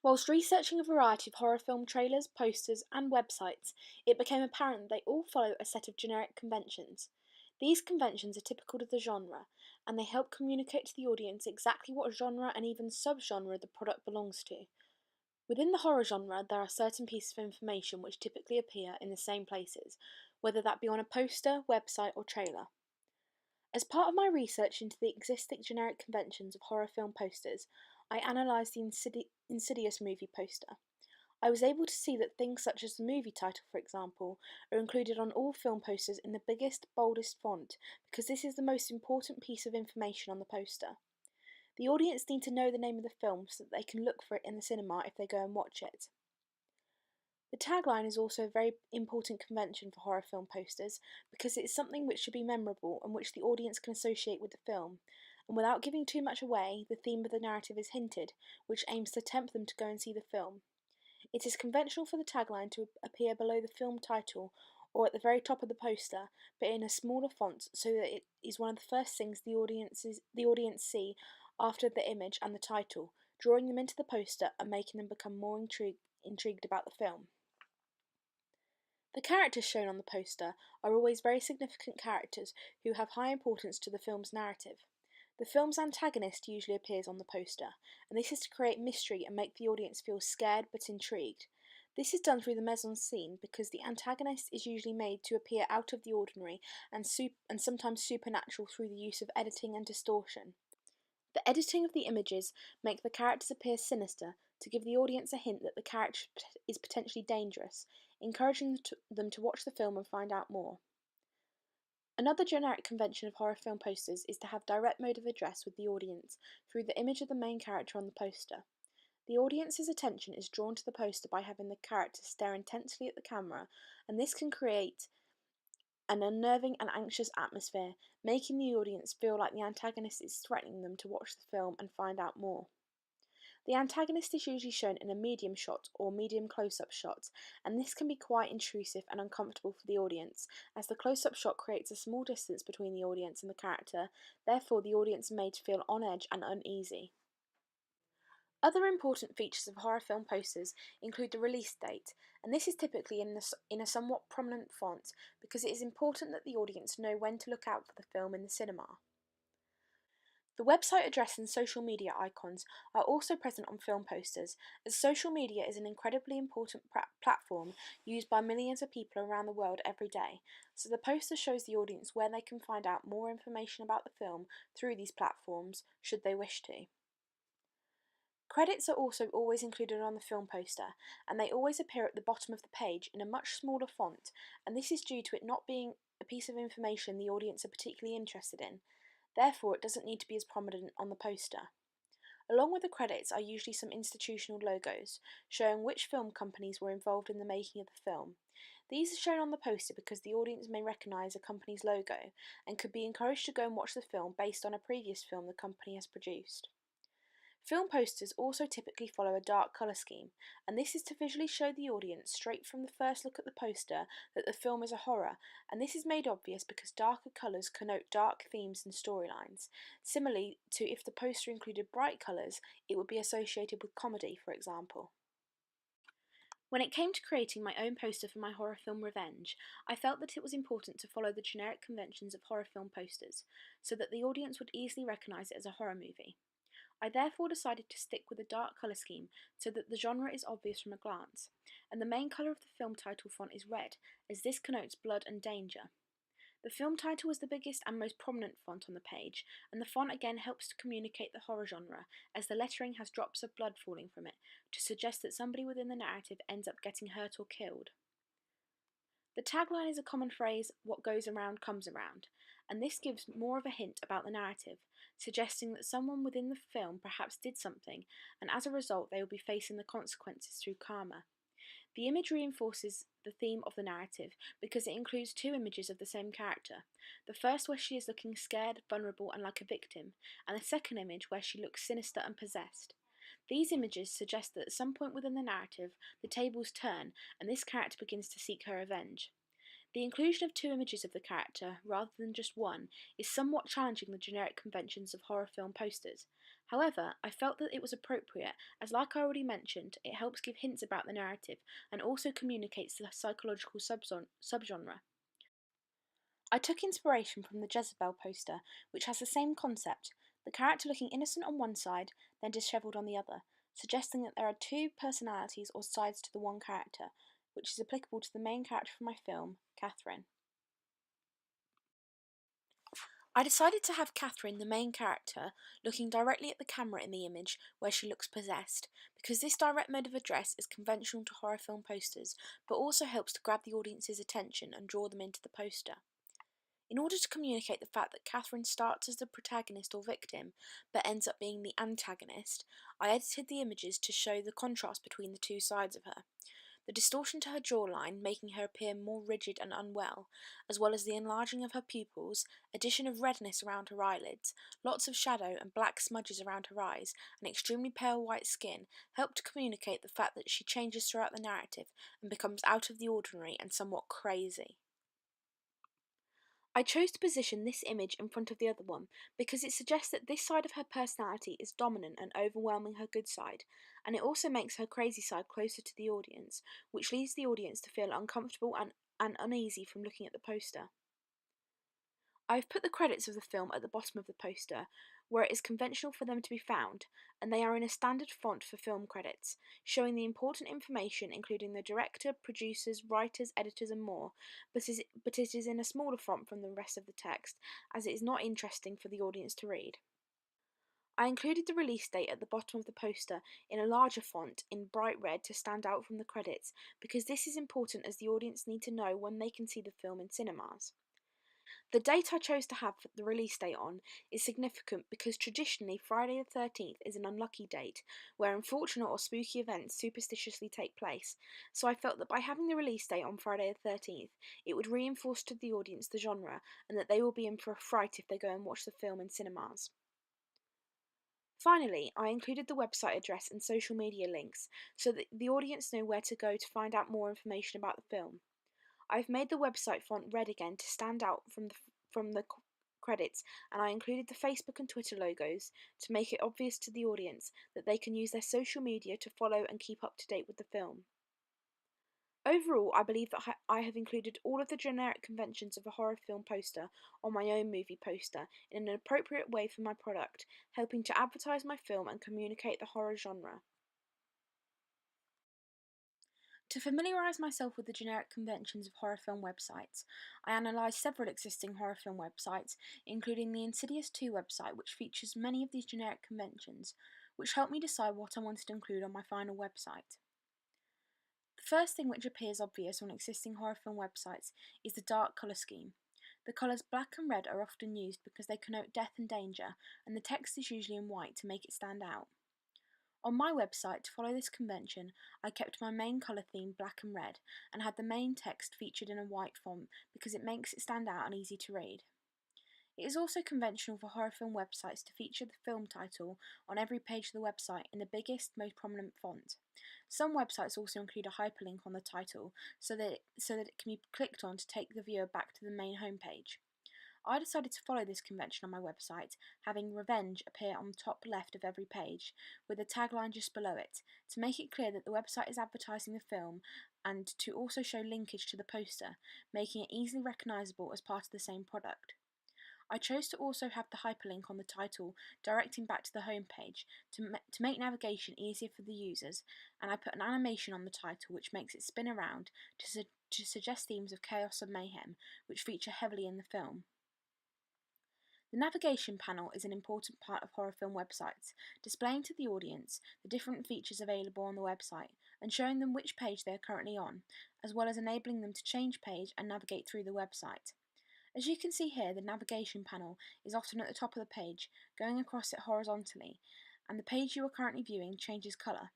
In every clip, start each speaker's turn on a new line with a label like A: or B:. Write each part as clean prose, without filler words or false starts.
A: Whilst researching a variety of horror film trailers, posters, and websites, it became apparent that they all follow a set of generic conventions. These conventions are typical of the genre, and they help communicate to the audience exactly what genre and even subgenre the product belongs to. Within the horror genre, there are certain pieces of information which typically appear in the same places, whether that be on a poster, website, or trailer. As part of my research into the existing generic conventions of horror film posters, I analysed the Insidious movie poster. I was able to see that things such as the movie title, for example, are included on all film posters in the biggest, boldest font because this is the most important piece of information on the poster. The audience need to know the name of the film so that they can look for it in the cinema if they go and watch it. The tagline is also a very important convention for horror film posters because it's something which should be memorable and which the audience can associate with the film. And without giving too much away, the theme of the narrative is hinted, which aims to tempt them to go and see the film. It is conventional for the tagline to appear below the film title or at the very top of the poster, but in a smaller font so that it is one of the first things the audience see after the image and the title, drawing them into the poster and making them become more intrigued about the film. The characters shown on the poster are always very significant characters who have high importance to the film's narrative. The film's antagonist usually appears on the poster, and this is to create mystery and make the audience feel scared but intrigued. This is done through the mise-en-scene because the antagonist is usually made to appear out of the ordinary and sometimes supernatural through the use of editing and distortion. The editing of the images make the characters appear sinister to give the audience a hint that the character is potentially dangerous, encouraging them to watch the film and find out more. Another generic convention of horror film posters is to have direct mode of address with the audience through the image of the main character on the poster. The audience's attention is drawn to the poster by having the character stare intensely at the camera, and this can create an unnerving and anxious atmosphere, making the audience feel like the antagonist is threatening them to watch the film and find out more. The antagonist is usually shown in a medium shot or medium close-up shot, and this can be quite intrusive and uncomfortable for the audience, as the close-up shot creates a small distance between the audience and the character, therefore the audience is made to feel on edge and uneasy. Other important features of horror film posters include the release date, and this is typically in a somewhat prominent font because it is important that the audience know when to look out for the film in the cinema. The website address and social media icons are also present on film posters, as social media is an incredibly important platform used by millions of people around the world every day, so the poster shows the audience where they can find out more information about the film through these platforms, should they wish to. Credits are also always included on the film poster, and they always appear at the bottom of the page in a much smaller font, and this is due to it not being a piece of information the audience are particularly interested in. Therefore, it doesn't need to be as prominent on the poster. Along with the credits are usually some institutional logos, showing which film companies were involved in the making of the film. These are shown on the poster because the audience may recognise a company's logo, and could be encouraged to go and watch the film based on a previous film the company has produced. Film posters also typically follow a dark colour scheme, and this is to visually show the audience straight from the first look at the poster that the film is a horror, and this is made obvious because darker colours connote dark themes and storylines. Similarly to if the poster included bright colours, it would be associated with comedy, for example. When it came to creating my own poster for my horror film Revenge, I felt that it was important to follow the generic conventions of horror film posters, so that the audience would easily recognise it as a horror movie. I therefore decided to stick with a dark colour scheme so that the genre is obvious from a glance, and the main colour of the film title font is red, as this connotes blood and danger. The film title is the biggest and most prominent font on the page, and the font again helps to communicate the horror genre, as the lettering has drops of blood falling from it, to suggest that somebody within the narrative ends up getting hurt or killed. The tagline is a common phrase, "what goes around comes around," and this gives more of a hint about the narrative, suggesting that someone within the film perhaps did something, and as a result they will be facing the consequences through karma. The image reinforces the theme of the narrative because it includes two images of the same character. The first where she is looking scared, vulnerable and like a victim, and the second image where she looks sinister and possessed. These images suggest that at some point within the narrative, the tables turn and this character begins to seek her revenge. The inclusion of two images of the character, rather than just one, is somewhat challenging the generic conventions of horror film posters. However, I felt that it was appropriate as, like I already mentioned, it helps give hints about the narrative and also communicates the psychological subgenre. I took inspiration from the Jezebel poster, which has the same concept, the character looking innocent on one side, then dishevelled on the other, suggesting that there are two personalities or sides to the one character, which is applicable to the main character from my film, Catherine. I decided to have Catherine, the main character, looking directly at the camera in the image where she looks possessed, because this direct mode of address is conventional to horror film posters, but also helps to grab the audience's attention and draw them into the poster. In order to communicate the fact that Catherine starts as the protagonist or victim, but ends up being the antagonist, I edited the images to show the contrast between the two sides of her. The distortion to her jawline, making her appear more rigid and unwell, as well as the enlarging of her pupils, addition of redness around her eyelids, lots of shadow and black smudges around her eyes, and extremely pale white skin, help to communicate the fact that she changes throughout the narrative and becomes out of the ordinary and somewhat crazy. I chose to position this image in front of the other one because it suggests that this side of her personality is dominant and overwhelming her good side, and it also makes her crazy side closer to the audience, which leads the audience to feel uncomfortable and uneasy from looking at the poster. I've put the credits of the film at the bottom of the poster, where it is conventional for them to be found, and they are in a standard font for film credits, showing the important information including the director, producers, writers, editors and more, but it is in a smaller font from the rest of the text, as it is not interesting for the audience to read. I included the release date at the bottom of the poster in a larger font in bright red to stand out from the credits, because this is important as the audience need to know when they can see the film in cinemas. The date I chose to have the release date on is significant because traditionally Friday the 13th is an unlucky date where unfortunate or spooky events superstitiously take place, so I felt that by having the release date on Friday the 13th, it would reinforce to the audience the genre and that they will be in for a fright if they go and watch the film in cinemas. Finally, I included the website address and social media links so that the audience know where to go to find out more information about the film. I've made the website font red again to stand out from the credits, and I included the Facebook and Twitter logos to make it obvious to the audience that they can use their social media to follow and keep up to date with the film. Overall, I believe that I have included all of the generic conventions of a horror film poster on my own movie poster in an appropriate way for my product, helping to advertise my film and communicate the horror genre. To familiarise myself with the generic conventions of horror film websites, I analysed several existing horror film websites, including the Insidious 2 website, which features many of these generic conventions, which helped me decide what I wanted to include on my final website. The first thing which appears obvious on existing horror film websites is the dark colour scheme. The colours black and red are often used because they connote death and danger, and the text is usually in white to make it stand out. On my website, to follow this convention, I kept my main colour theme black and red, and had the main text featured in a white font because it makes it stand out and easy to read. It is also conventional for horror film websites to feature the film title on every page of the website in the biggest, most prominent font. Some websites also include a hyperlink on the title so that it can be clicked on to take the viewer back to the main homepage. I decided to follow this convention on my website, having Revenge appear on the top left of every page, with a tagline just below it, to make it clear that the website is advertising the film and to also show linkage to the poster, making it easily recognisable as part of the same product. I chose to also have the hyperlink on the title directing back to the homepage to make navigation easier for the users, and I put an animation on the title which makes it spin around to suggest themes of chaos and mayhem, which feature heavily in the film. The navigation panel is an important part of horror film websites, displaying to the audience the different features available on the website and showing them which page they are currently on, as well as enabling them to change page and navigate through the website. As you can see here, the navigation panel is often at the top of the page, going across it horizontally, and the page you are currently viewing changes colour.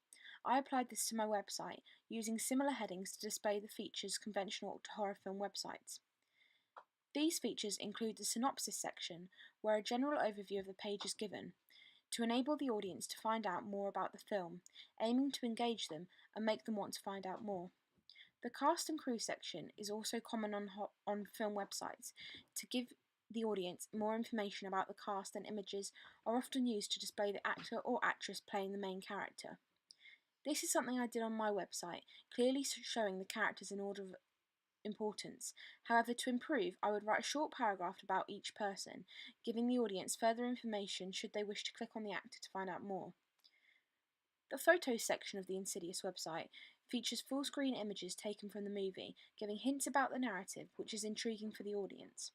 A: I applied this to my website, using similar headings to display the features conventional to horror film websites. These features include the synopsis section, where a general overview of the page is given, to enable the audience to find out more about the film, aiming to engage them and make them want to find out more. The cast and crew section is also common on film websites, to give the audience more information about the cast, and images are often used to display the actor or actress playing the main character. This is something I did on my website, clearly showing the characters in order of importance. However, to improve, I would write a short paragraph about each person, giving the audience further information should they wish to click on the actor to find out more. The photos section of the Insidious website features full-screen images taken from the movie, giving hints about the narrative, which is intriguing for the audience.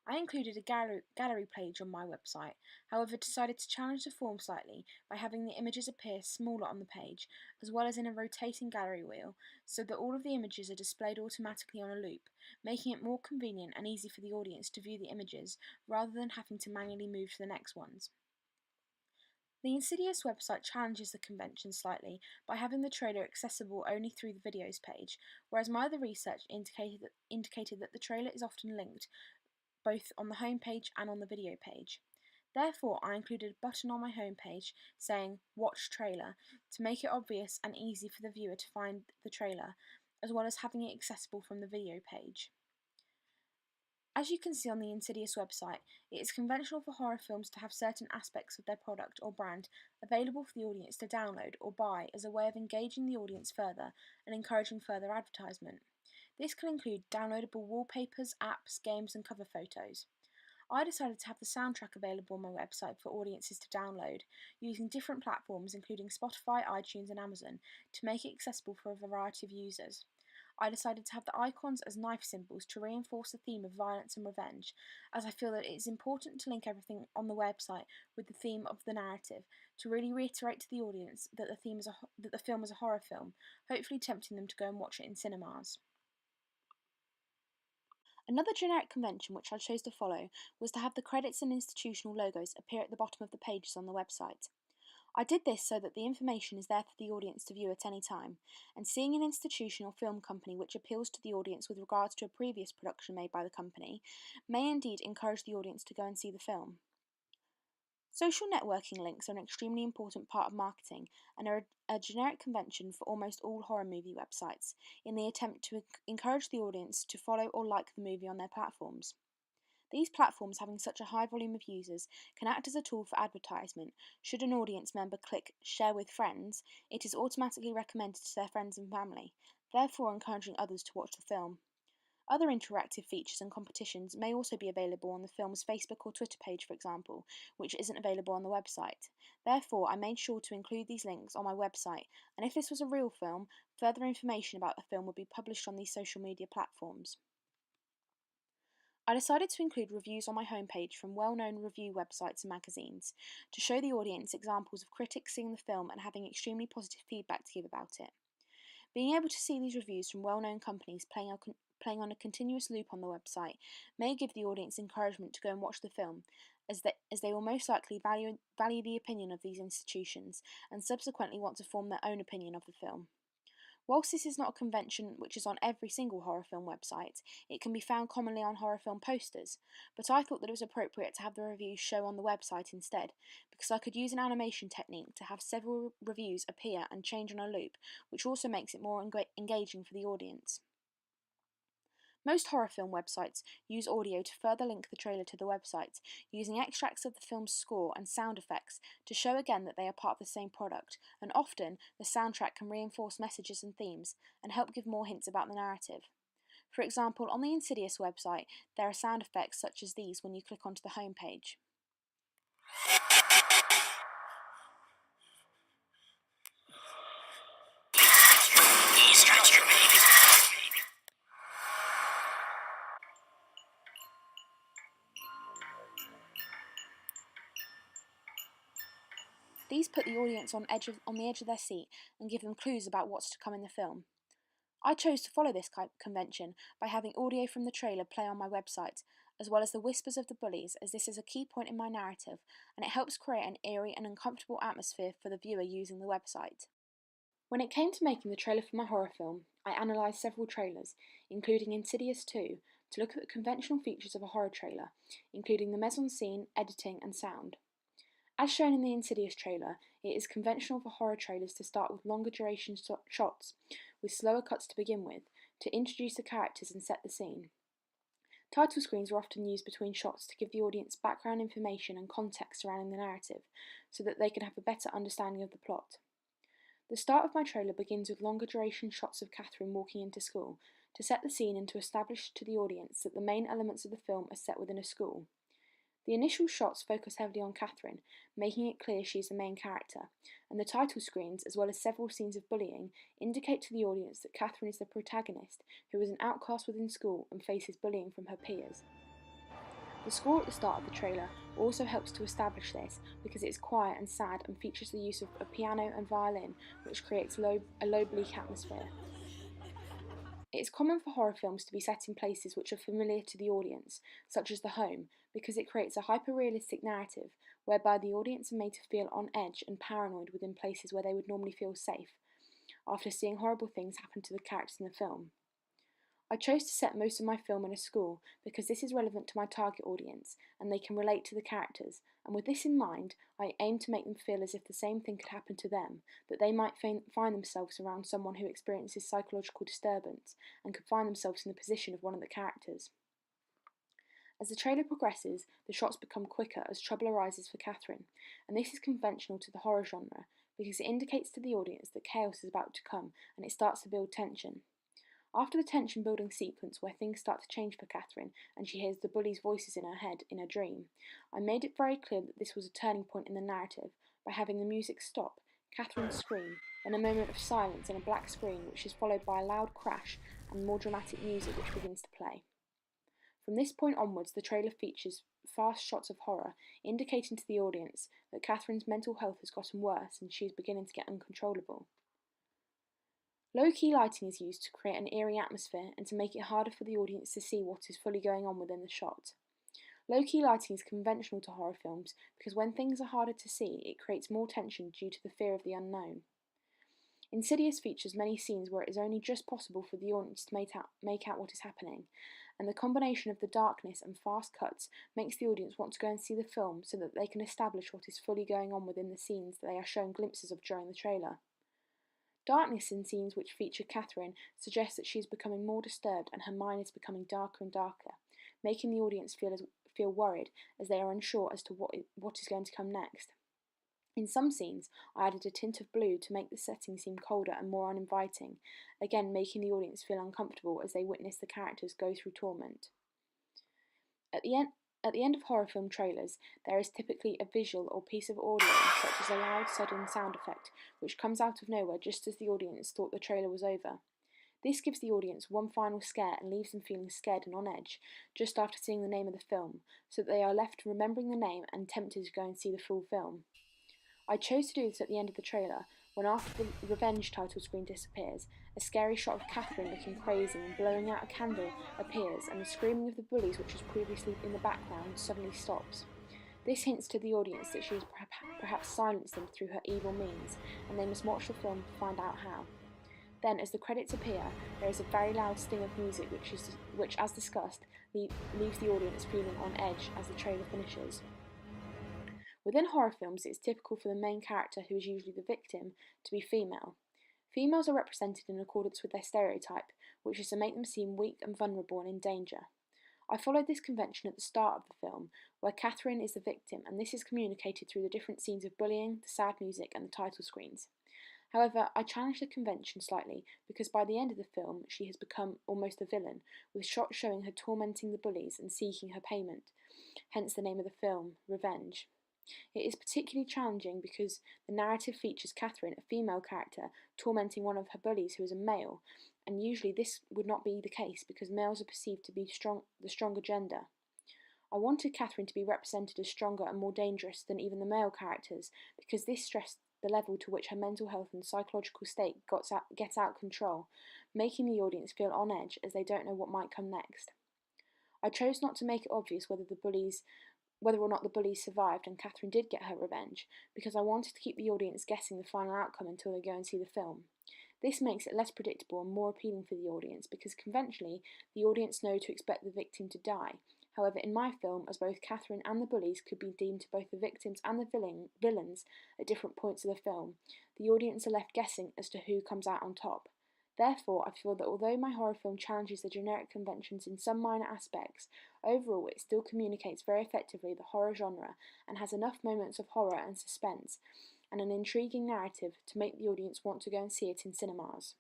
A: I included a gallery page on my website, however decided to challenge the form slightly by having the images appear smaller on the page, as well as in a rotating gallery wheel, so that all of the images are displayed automatically on a loop, making it more convenient and easy for the audience to view the images, rather than having to manually move to the next ones. The Insidious website challenges the convention slightly by having the trailer accessible only through the videos page, whereas my other research indicated that the trailer is often linked both on the homepage and on the video page. Therefore, I included a button on my homepage saying Watch Trailer to make it obvious and easy for the viewer to find the trailer, as well as having it accessible from the video page. As you can see on the Insidious website, it is conventional for horror films to have certain aspects of their product or brand available for the audience to download or buy as a way of engaging the audience further and encouraging further advertisement. This can include downloadable wallpapers, apps, games, and cover photos. I decided to have the soundtrack available on my website for audiences to download, using different platforms including Spotify, iTunes, and Amazon to make it accessible for a variety of users. I decided to have the icons as knife symbols to reinforce the theme of violence and revenge, as I feel that it is important to link everything on the website with the theme of the narrative, to really reiterate to the audience that the film is a horror film, hopefully tempting them to go and watch it in cinemas. Another generic convention which I chose to follow was to have the credits and institutional logos appear at the bottom of the pages on the website. I did this so that the information is there for the audience to view at any time, and seeing an institution or film company which appeals to the audience with regards to a previous production made by the company may indeed encourage the audience to go and see the film. Social networking links are an extremely important part of marketing and are a generic convention for almost all horror movie websites in the attempt to encourage the audience to follow or like the movie on their platforms. These platforms, having such a high volume of users, can act as a tool for advertisement. Should an audience member click Share with Friends, it is automatically recommended to their friends and family, therefore encouraging others to watch the film. Other interactive features and competitions may also be available on the film's Facebook or Twitter page, for example, which isn't available on the website. Therefore, I made sure to include these links on my website, and if this was a real film, further information about the film would be published on these social media platforms. I decided to include reviews on my homepage from well-known review websites and magazines to show the audience examples of critics seeing the film and having extremely positive feedback to give about it. Being able to see these reviews from well-known companies playing on a continuous loop on the website may give the audience encouragement to go and watch the film, as they will most likely value the opinion of these institutions and subsequently want to form their own opinion of the film. Whilst this is not a convention which is on every single horror film website, it can be found commonly on horror film posters, but I thought that it was appropriate to have the reviews show on the website instead, because I could use an animation technique to have several reviews appear and change on a loop, which also makes it more engaging for the audience. Most horror film websites use audio to further link the trailer to the website, using extracts of the film's score and sound effects to show again that they are part of the same product, and often the soundtrack can reinforce messages and themes and help give more hints about the narrative. For example, on the Insidious website, there are sound effects such as these when you click onto the homepage. These put the audience on the edge of their seat and give them clues about what's to come in the film. I chose to follow this convention by having audio from the trailer play on my website, as well as the whispers of the bullies, as this is a key point in my narrative and it helps create an eerie and uncomfortable atmosphere for the viewer using the website. When it came to making the trailer for my horror film, I analysed several trailers, including Insidious 2, to look at the conventional features of a horror trailer, including the mise-en-scene, editing and sound. As shown in the Insidious trailer, it is conventional for horror trailers to start with longer duration shots, with slower cuts to begin with, to introduce the characters and set the scene. Title screens are often used between shots to give the audience background information and context surrounding the narrative, so that they can have a better understanding of the plot. The start of my trailer begins with longer duration shots of Catherine walking into school, to set the scene and to establish to the audience that the main elements of the film are set within a school. The initial shots focus heavily on Catherine, making it clear she is the main character, and the title screens, as well as several scenes of bullying, indicate to the audience that Catherine is the protagonist, who is an outcast within school and faces bullying from her peers. The score at the start of the trailer also helps to establish this because it is quiet and sad and features the use of a piano and violin, which creates a low bleak atmosphere. It is common for horror films to be set in places which are familiar to the audience, such as the home, because it creates a hyper-realistic narrative whereby the audience are made to feel on edge and paranoid within places where they would normally feel safe, after seeing horrible things happen to the characters in the film. I chose to set most of my film in a school because this is relevant to my target audience and they can relate to the characters, and with this in mind, I aim to make them feel as if the same thing could happen to them, that they might find themselves around someone who experiences psychological disturbance and could find themselves in the position of one of the characters. As the trailer progresses, the shots become quicker as trouble arises for Catherine, and this is conventional to the horror genre because it indicates to the audience that chaos is about to come and it starts to build tension. After the tension building sequence where things start to change for Catherine and she hears the bully's voices in her head in a dream, I made it very clear that this was a turning point in the narrative by having the music stop, Catherine scream, then a moment of silence and a black screen which is followed by a loud crash and more dramatic music which begins to play. From this point onwards, the trailer features fast shots of horror, indicating to the audience that Catherine's mental health has gotten worse and she is beginning to get uncontrollable. Low-key lighting is used to create an eerie atmosphere and to make it harder for the audience to see what is fully going on within the shot. Low-key lighting is conventional to horror films because when things are harder to see, it creates more tension due to the fear of the unknown. Insidious features many scenes where it is only just possible for the audience to make out what is happening, and the combination of the darkness and fast cuts makes the audience want to go and see the film so that they can establish what is fully going on within the scenes that they are shown glimpses of during the trailer. Darkness in scenes which feature Catherine suggests that she is becoming more disturbed and her mind is becoming darker and darker, making the audience feel worried as they are unsure as to what is going to come next. In some scenes, I added a tint of blue to make the setting seem colder and more uninviting, again making the audience feel uncomfortable as they witness the characters go through torment. At the end of horror film trailers, there is typically a visual or piece of audio, such as a loud, sudden sound effect, which comes out of nowhere just as the audience thought the trailer was over. This gives the audience one final scare and leaves them feeling scared and on edge, just after seeing the name of the film, so that they are left remembering the name and tempted to go and see the full film. I chose to do this at the end of the trailer, when after the Revenge title screen disappears, a scary shot of Catherine looking crazy and blowing out a candle appears and the screaming of the bullies which was previously in the background suddenly stops. This hints to the audience that she has perhaps silenced them through her evil means, and they must watch the film to find out how. Then, as the credits appear, there is a very loud sting of music which as discussed, leaves the audience feeling on edge as the trailer finishes. Within horror films, it is typical for the main character, who is usually the victim, to be female. Females are represented in accordance with their stereotype, which is to make them seem weak and vulnerable and in danger. I followed this convention at the start of the film, where Catherine is the victim, and this is communicated through the different scenes of bullying, the sad music, and the title screens. However, I challenged the convention slightly because by the end of the film, she has become almost a villain, with shots showing her tormenting the bullies and seeking her payment, hence the name of the film, Revenge. It is particularly challenging because the narrative features Catherine, a female character, tormenting one of her bullies who is a male, and usually this would not be the case because males are perceived to be the stronger gender. I wanted Catherine to be represented as stronger and more dangerous than even the male characters because this stressed the level to which her mental health and psychological state gets out of control, making the audience feel on edge as they don't know what might come next. I chose not to make it obvious whether or not the bullies survived and Catherine did get her revenge, because I wanted to keep the audience guessing the final outcome until they go and see the film. This makes it less predictable and more appealing for the audience because conventionally the audience know to expect the victim to die. However, in my film, as both Catherine and the bullies could be deemed both the victims and the villains at different points of the film, the audience are left guessing as to who comes out on top. Therefore, I feel that although my horror film challenges the generic conventions in some minor aspects, overall it still communicates very effectively the horror genre and has enough moments of horror and suspense and an intriguing narrative to make the audience want to go and see it in cinemas.